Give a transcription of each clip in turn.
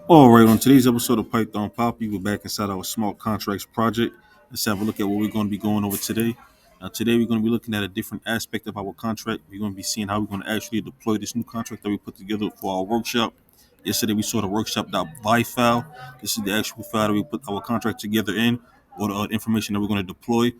All right, on today's episode of Python Papi, we're back inside our smart contracts project. Let's have a look at what we're going to be going over today. Now, today we're going to be looking at a different aspect of our contract. We're going to be seeing how we're going to actually deploy this new contract that we put together for our workshop. Yesterday we saw the workshop.vy file. This is the actual file that we put our contract together in, or the information that we're going to deploy.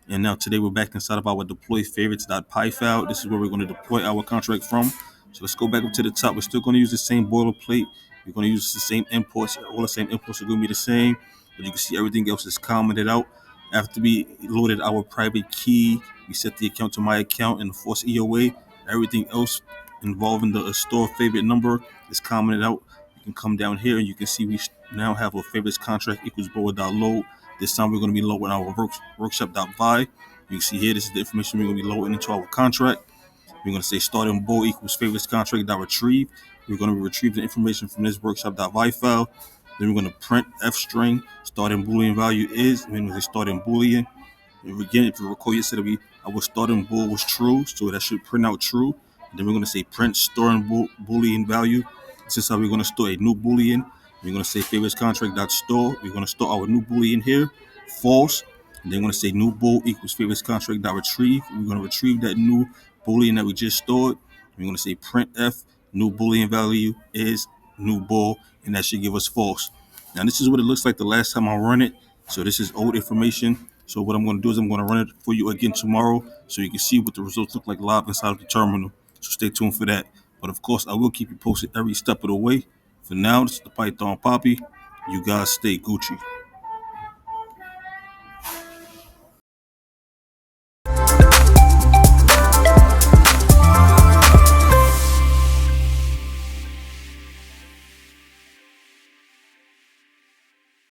And now today we're back inside of our deploy favorites.py file. This is where we're going to deploy our contract from. So let's go back up to the top. We're still going to use the same boilerplate. We're going to use the same imports. All the same imports are going to be the same. But you can see everything else is commented out. After we loaded our private key, we set the account to my account and the force EOA. Everything else involving the store favorite number is commented out. You can come down here and you can see we now have a favorites contract equals board.load. This time we're going to be loading our workshop.vy. You can see here, this is the information we're going to be loading into our contract. We're going to say starting bull equals favorites contract.retrieve. We're going to retrieve the information from this workshop.vy file. Then we're going to print f string starting boolean value is. And then we're going to starting boolean. And again, if you recall yesterday, our starting bool was true, so that should print out true. And then we're going to say print storing boolean value. This is how we're going to store a new boolean. We're going to say favorites contract.store. We're going to store our new boolean here, false. And then we're going to say new bool equals favorites contract.retrieve. We're going to retrieve that new boolean that we just stored. We're going to say print f new boolean value is new bool, and that should give us false. Now this is what it looks like the last time I run it. So this is old information. So what I'm going to do is I'm going to run it for you again tomorrow so you can see what the results look like live inside of the terminal. So stay tuned for that. But of course, I will keep you posted every step of the way. For now, this is the Python Papi. You guys stay Gucci.